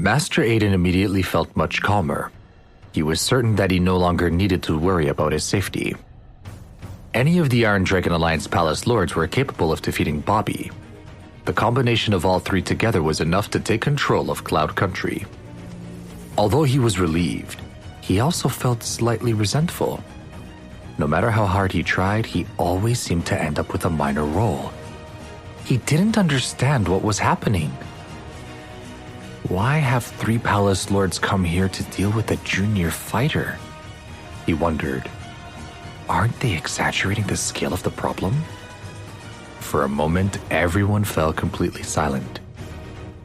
Master Aiden immediately felt much calmer. He was certain that he no longer needed to worry about his safety. Any of the Iron Dragon Alliance Palace Lords were capable of defeating Bobby. The combination of all three together was enough to take control of Cloud Country. Although he was relieved, he also felt slightly resentful. No matter how hard he tried, he always seemed to end up with a minor role. He didn't understand what was happening. Why have three Palace Lords come here to deal with a junior fighter? He wondered. Aren't they exaggerating the scale of the problem? For a moment, everyone fell completely silent.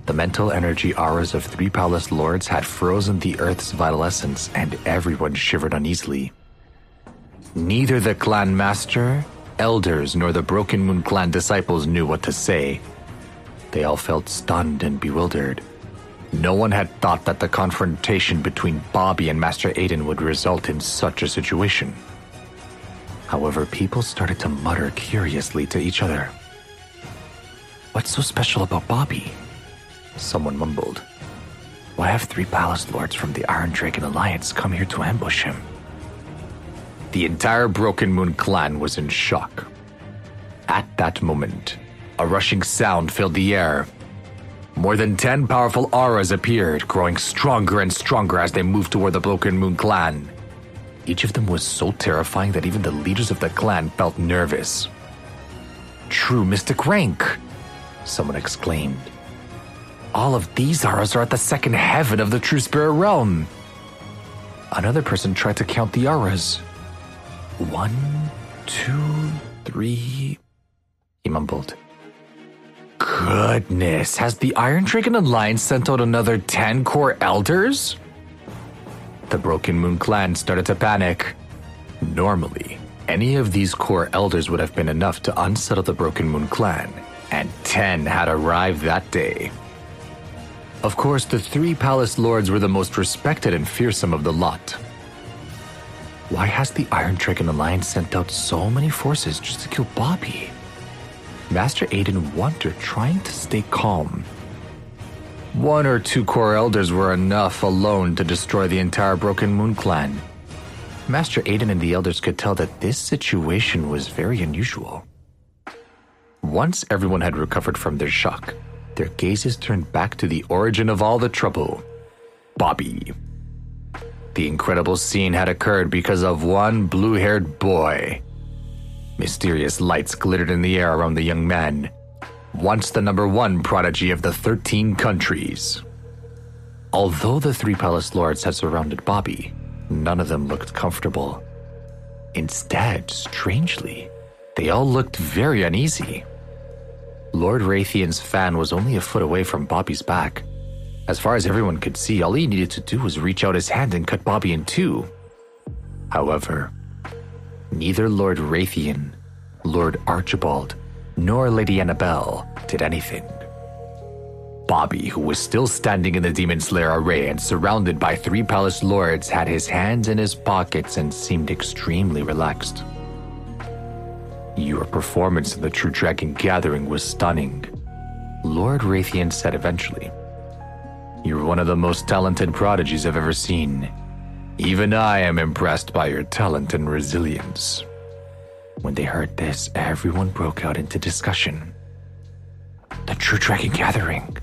The mental energy auras of three Palace Lords had frozen the Earth's vital essence, and everyone shivered uneasily. Neither the clan master, elders, nor the Broken Moon clan disciples knew what to say. They all felt stunned and bewildered. No one had thought that the confrontation between Bobby and Master Aiden would result in such a situation. However, people started to mutter curiously to each other. What's so special about Bobby? Someone mumbled. Why have three Palace Lords from the Iron Dragon Alliance come here to ambush him? The entire Broken Moon clan was in shock. At that moment, a rushing sound filled the air. More than 10 powerful auras appeared, growing stronger and stronger as they moved toward the Broken Moon clan. Each of them was so terrifying that even the leaders of the clan felt nervous. True mystic rank, someone exclaimed. All of these auras are at the second heaven of the true spirit realm. Another person tried to count the auras. 1, 2, 3, he mumbled. Goodness, has the Iron Dragon Alliance sent out another 10 core elders? The Broken Moon clan started to panic. Normally, any of these core elders would have been enough to unsettle the Broken Moon clan, and 10 had arrived that day. Of course, the three Palace Lords were the most respected and fearsome of the lot. Why has the Iron Dragon Alliance sent out so many forces just to kill Bobby? Master Aiden wondered, trying to stay calm. 1 or 2 core elders were enough alone to destroy the entire Broken Moon clan. Master Aiden and the elders could tell that this situation was very unusual. Once everyone had recovered from their shock, their gazes turned back to the origin of all the trouble, Bobby. The incredible scene had occurred because of one blue-haired boy. Mysterious lights glittered in the air around the young man, once the #1 prodigy of the 13 countries. Although the three Palace Lords had surrounded Bobby, none of them looked comfortable. Instead, strangely, they all looked very uneasy. Lord Raytheon's fan was only a foot away from Bobby's back. As far as everyone could see, all he needed to do was reach out his hand and cut Bobby in two. However, neither Lord Raytheon, Lord Archibald, nor Lady Annabelle did anything. Bobby, who was still standing in the Demon Slayer array and surrounded by three Palace Lords, had his hands in his pockets and seemed extremely relaxed. Your performance in the True Dragon Gathering was stunning, Lord Raytheon said eventually. You're one of the most talented prodigies I've ever seen. Even I am impressed by your talent and resilience. When they heard this, everyone broke out into discussion. The True Dragon Gathering,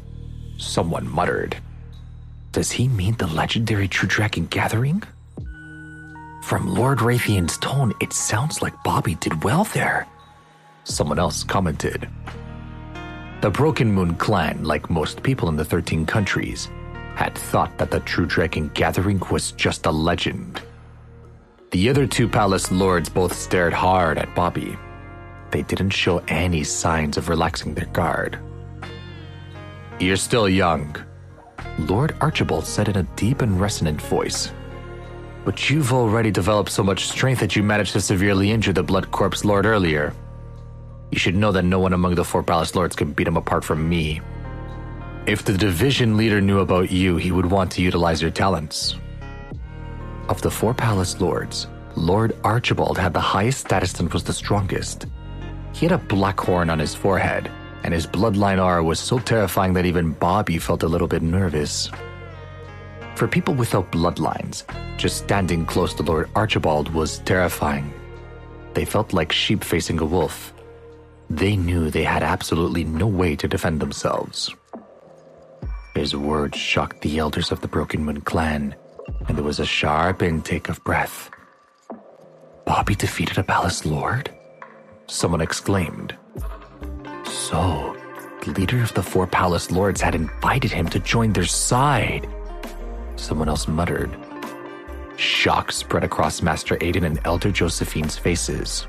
someone muttered. Does he mean the legendary True Dragon Gathering? From Lord Raytheon's tone, it sounds like Bobby did well there, someone else commented. The Broken Moon clan, like most people in the 13 countries, had thought that the True Dragon Gathering was just a legend. The other two Palace Lords both stared hard at Bobby. They didn't show any signs of relaxing their guard. You're still young, Lord Archibald said in a deep and resonant voice. But you've already developed so much strength that you managed to severely injure the Blood Corpse Lord earlier. You should know that no one among the 4 Palace Lords can beat him apart from me. If the division leader knew about you, he would want to utilize your talents. Of the 4 Palace Lords, Lord Archibald had the highest status and was the strongest. He had a black horn on his forehead, and his bloodline aura was so terrifying that even Bobby felt a little bit nervous. For people without bloodlines, just standing close to Lord Archibald was terrifying. They felt like sheep facing a wolf. They knew they had absolutely no way to defend themselves. His words shocked the elders of the Broken Moon clan, and there was a sharp intake of breath. Bobby defeated a palace lord? Someone exclaimed. So, the leader of the 4 palace lords had invited him to join their side. Someone else muttered. Shock spread across Master Aiden and Elder Josephine's faces.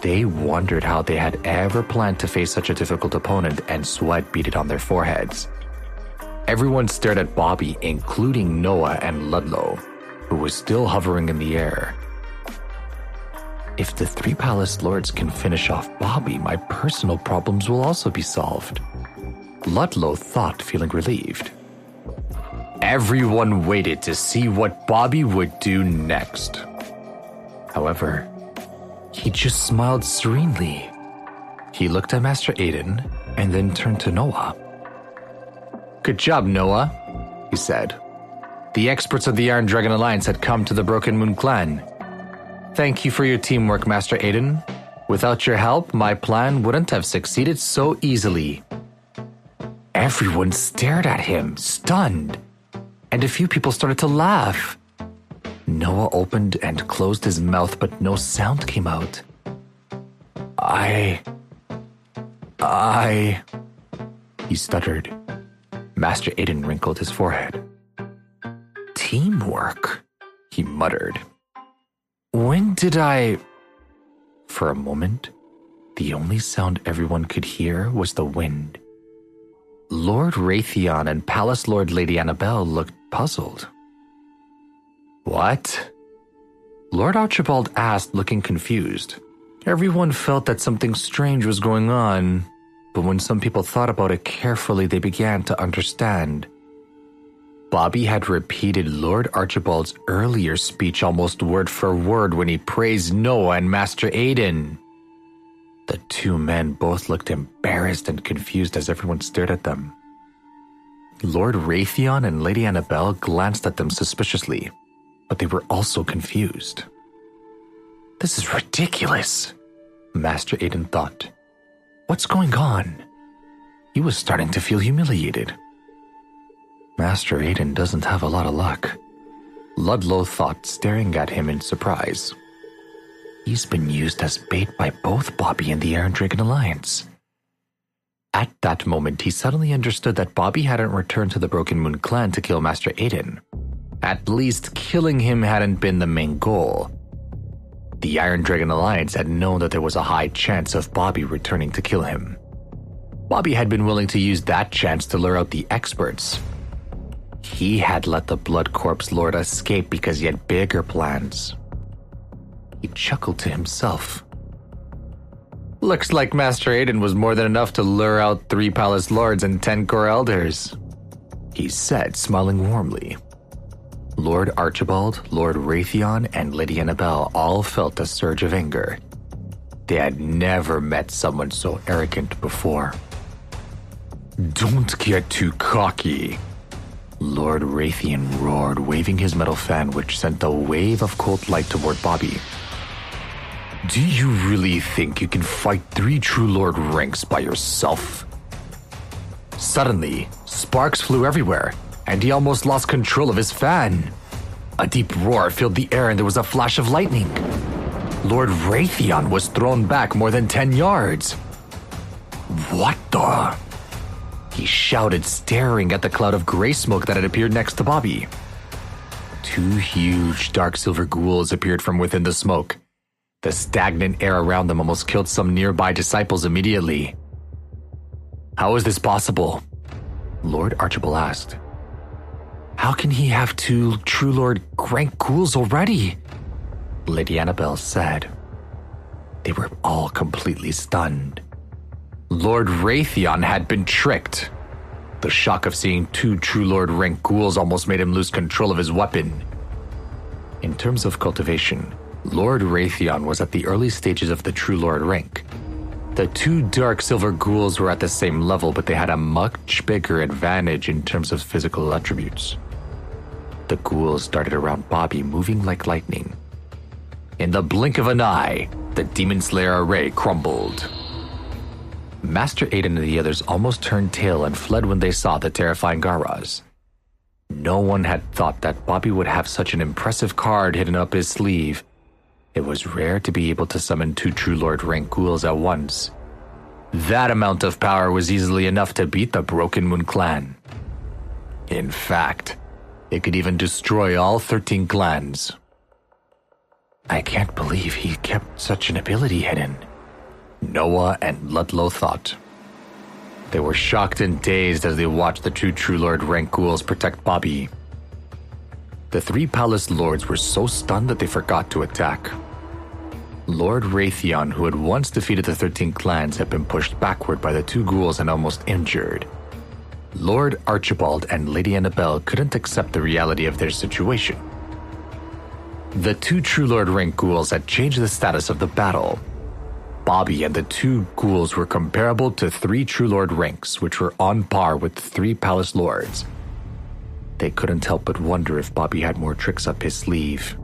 They wondered how they had ever planned to face such a difficult opponent, and sweat beaded on their foreheads. Everyone stared at Bobby, including Noah and Ludlow, who was still hovering in the air. If the 3 palace lords can finish off Bobby, my personal problems will also be solved. Ludlow thought, feeling relieved. Everyone waited to see what Bobby would do next. However, he just smiled serenely. He looked at Master Aiden and then turned to Noah. Good job, Noah, he said. The experts of the Iron Dragon Alliance had come to the Broken Moon clan. Thank you for your teamwork, Master Aiden. Without your help, my plan wouldn't have succeeded so easily. Everyone stared at him, stunned, and a few people started to laugh. Noah opened and closed his mouth, but no sound came out. He stuttered. Master Aiden wrinkled his forehead. Teamwork, he muttered. When did I... For a moment, the only sound everyone could hear was the wind. Lord Raytheon and Palace Lord Lady Annabelle looked puzzled. What? Lord Archibald asked, looking confused. Everyone felt that something strange was going on, but when some people thought about it carefully, they began to understand. Bobby had repeated Lord Archibald's earlier speech almost word for word when he praised Noah and Master Aiden. The 2 men both looked embarrassed and confused as everyone stared at them. Lord Raytheon and Lady Annabelle glanced at them suspiciously, but they were also confused. This is ridiculous, Master Aiden thought. What's going on? He was starting to feel humiliated. Master Aiden doesn't have a lot of luck, Ludlow thought, staring at him in surprise. He's been used as bait by both Bobby and the Iron Dragon Alliance. At that moment, he suddenly understood that Bobby hadn't returned to the Broken Moon clan to kill Master Aiden. At least killing him hadn't been the main goal. The Iron Dragon Alliance had known that there was a high chance of Bobby returning to kill him. Bobby had been willing to use that chance to lure out the experts. He had let the Blood Corpse Lord escape because he had bigger plans. He chuckled to himself. Looks like Master Aiden was more than enough to lure out 3 palace lords and 10 core elders, he said, smiling warmly. Lord Archibald, Lord Raytheon, and Lady Annabelle all felt a surge of anger. They had never met someone so arrogant before. Don't get too cocky, Lord Raytheon roared, waving his metal fan, which sent a wave of cold light toward Bobby. Do you really think you can fight 3 True Lord ranks by yourself? Suddenly, sparks flew everywhere, and he almost lost control of his fan. A deep roar filled the air and there was a flash of lightning. Lord Raytheon was thrown back more than 10 yards. What the? He shouted, staring at the cloud of gray smoke that had appeared next to Bobby. 2 huge dark silver ghouls appeared from within the smoke. The stagnant air around them almost killed some nearby disciples immediately. How is this possible? Lord Archibald asked. How can he have 2 True Lord rank ghouls already? Lady Annabelle said. They were all completely stunned. Lord Raytheon had been tricked. The shock of seeing 2 True Lord rank ghouls almost made him lose control of his weapon. In terms of cultivation, Lord Raytheon was at the early stages of the True Lord rank. The 2 dark silver ghouls were at the same level, but they had a much bigger advantage in terms of physical attributes. The ghouls darted around Bobby, moving like lightning. In the blink of an eye, the Demon Slayer array crumbled. Master Aiden and the others almost turned tail and fled when they saw the terrifying Garas. No one had thought that Bobby would have such an impressive card hidden up his sleeve. It was rare to be able to summon 2 True Lord rank ghouls at once. That amount of power was easily enough to beat the Broken Moon clan. In fact, it could even destroy all 13 clans. I can't believe he kept such an ability hidden, Noah and Ludlow thought. They were shocked and dazed as they watched the 2 True Lord rank ghouls protect Bobby. The 3 palace lords were so stunned that they forgot to attack. Lord Raytheon, who had once defeated the 13 clans, had been pushed backward by the 2 ghouls and almost injured. Lord Archibald and Lady Annabelle couldn't accept the reality of their situation. The 2 True Lord rank ghouls had changed the status of the battle. Bobby and the 2 ghouls were comparable to 3 True Lord ranks, which were on par with the 3 palace lords. They couldn't help but wonder if Bobby had more tricks up his sleeve.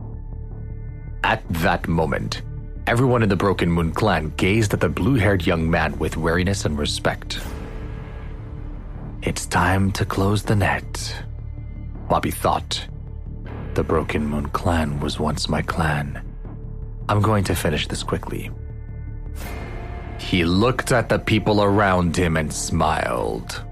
At that moment, everyone in the Broken Moon clan gazed at the blue-haired young man with wariness and respect. It's time to close the net, Bobby thought. The Broken Moon clan was once my clan. I'm going to finish this quickly. He looked at the people around him and smiled.